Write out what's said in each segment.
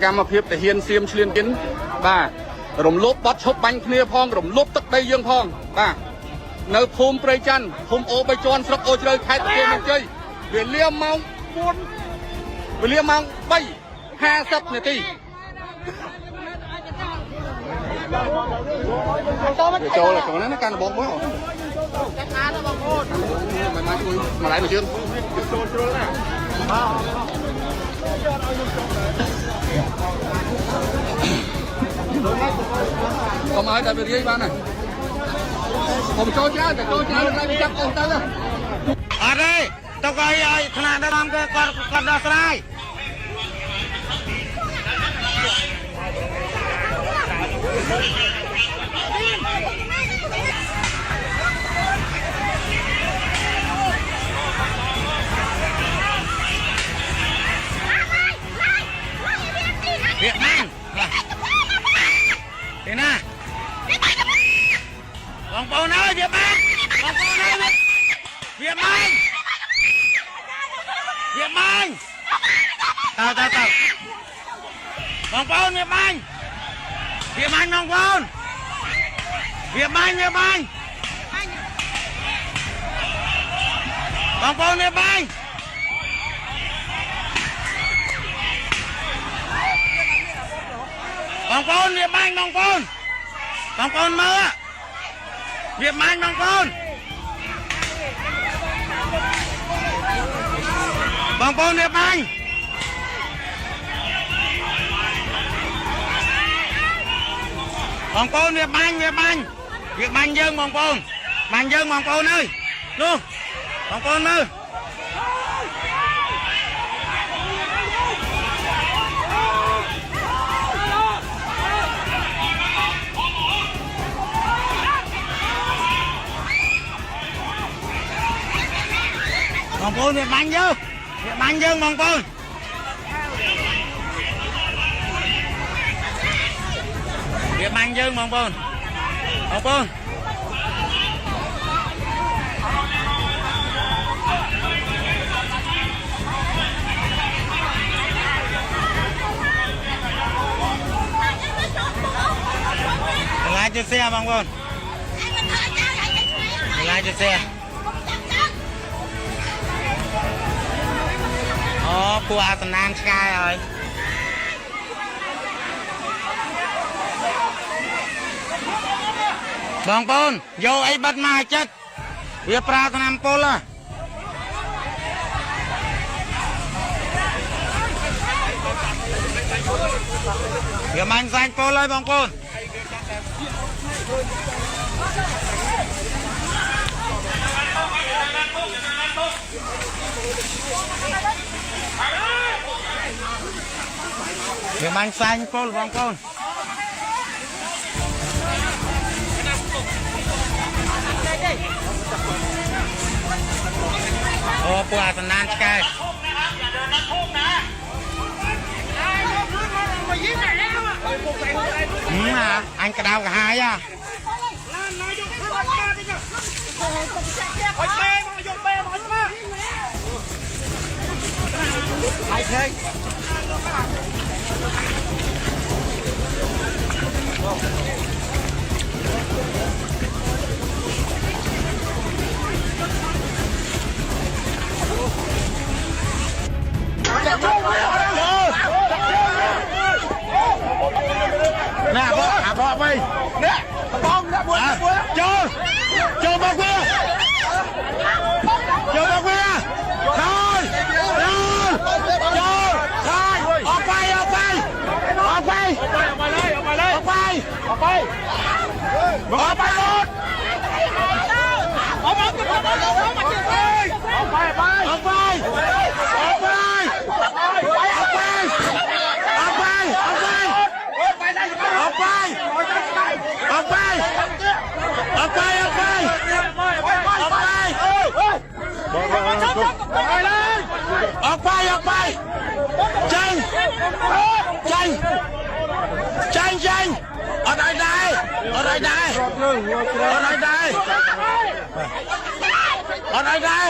កម្មភាពតាហ៊ានសៀមឆ្លៀនគិនបាទរំលោភបត់ឈប់បាញ់គ្នាផងរំលោភទឹកដីយើងផងបាទនៅភូមិព្រៃច័ន្ទភូមិអូ3ជាន់ស្រុកអូជ្រៅខេត្តព្រះសីហនុវេលាម៉ោង4វេលាម៉ោង3:50នាទីចូលកូនណាកាន់បងមកចាក់អានបងប្អូនមិនមកជួយមកឡៃមកជឿនចូលជ្រុលណាកុំឲ្យតែវារាយបានណាผมចូលច្រើនតែចូលច្រើនតែចាប់អូនទៅអត់ទេទៅឲ្យថ្នាក់ដឹកនាំគាត់ដោះស្រាយវាបានទេណាបងប្អូនអើយវាបានបងប្អូនអើយវាបានតើបងប្អូនវាបានបងប្អូនវាបានបងប្អូនវាបានបងប្អូនវាបានបងប្អូនមើលវាបានបងប្អូនបងប្អូនវាបានបងប្អូនវាបានយើងបងប្អូនបានយើងបងប្អូនអើយនោះបងប្អូនមើលបងប្អូនវាបាញ់យើងបងប្អូនវាបាញ់យើងបងប្អូនឡាយជិះxeបងប្អូនឡាយជិះxeអូពួកអាតំណាងឆ្កែហើយបងប្អូនយកអីបិទមកឲ្យចិត្តវាប្រើថ្នាំពុលវាមិនសាញ់ពុលហើយបងប្អូនវាមិនសាញ់ពុលបងប្អូនអូពួកអាតំណាងឆ្កែអញក្តៅកាហាយnè bọ mày nè bom nè bùa cho bọc kia thôi ọp bay chanh ở đây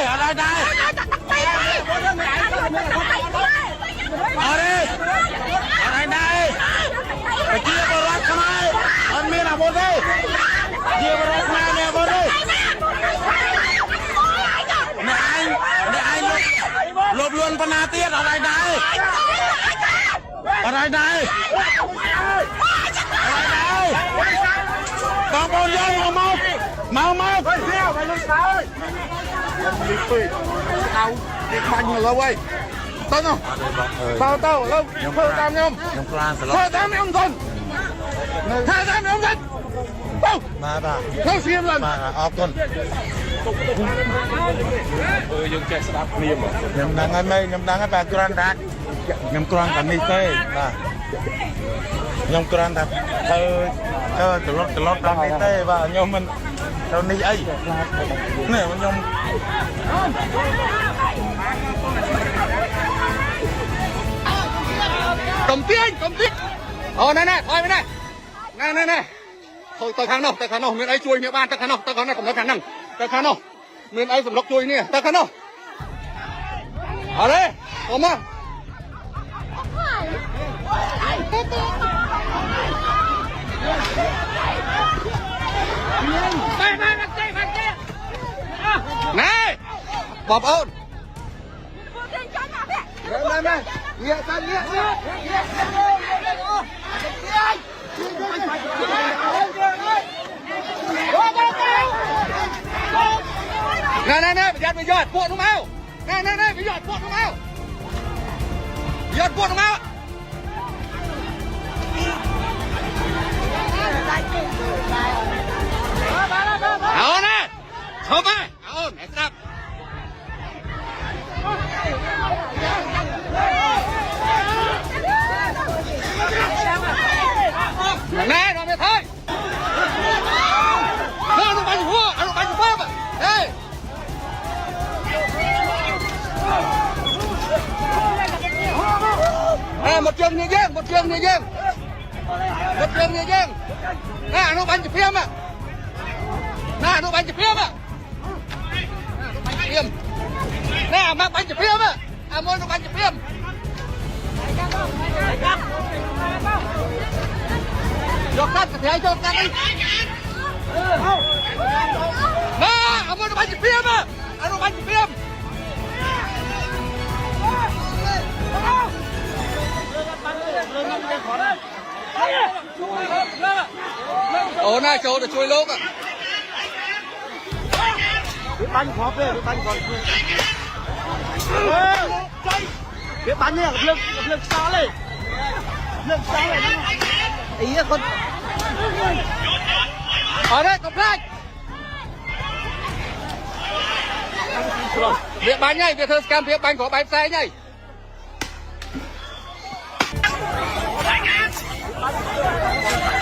ở đây อะไรนายอะไรนายบางบอลยังมาไปเที่ยวไปลูกสาวลิปปี้เอาเด็กมันเหรอเว้ยต้นเนาะเต้าแล้วเพิ่มตามยมเพิ่มตามยมคนถ้าตามยมคนปุ๊บมาป่ะเข้าเสียมเลยมาออกคนយើងចេះស្ដាប់គ្នាមកខ្ញុំដឹងហើយមេខ្ញុំដឹងហើយបាទគ្រាន់តែខ្ញុំគ្រាន់តែនេះទេបាទខ្ញុំគ្រាន់តែធ្វើត្រឡប់ដល់នេះទេបាទខ្ញុំមិនទៅនេះអីនេះខ្ញុំកុំទាញអូណែថយមកណែthôi tới khang nào miền ấy chui miền ban tới khang nào cầm tới khang năng tới khang nào miền ấy sầm lốc chui nè tới khang nào ở đây ôm á này bọp ôn này nghĩa ta nghĩa nè bây giờ buộc nó mau nè bây giờ buộc nó mau giờ buộc nó mauเอาnè chụpไปเอาไหนครับnè rồi mày thôi nó bắn hoa nó bắn hoa mà đây một trường như dân nè nó bắn chụp phim à nè nó bắn chụp phim à nè mà bắn chụp phim à muốn nó bắn chụp phim cho cắt thì cho cắt đi nè muốn nó bắn chụp phim à nó bắn chụp phim ồ nè chỗ để chui lốp à cái bánh khó về cái bánh còn cái bánh này lực sao lên ý con ở đây cặp khách việc bánh nhảy việc thơ scam việc bánh có bánh xe nhảy Hãy subscribe cho kênh Ghiền Mì Gõ để không bỏ lỡ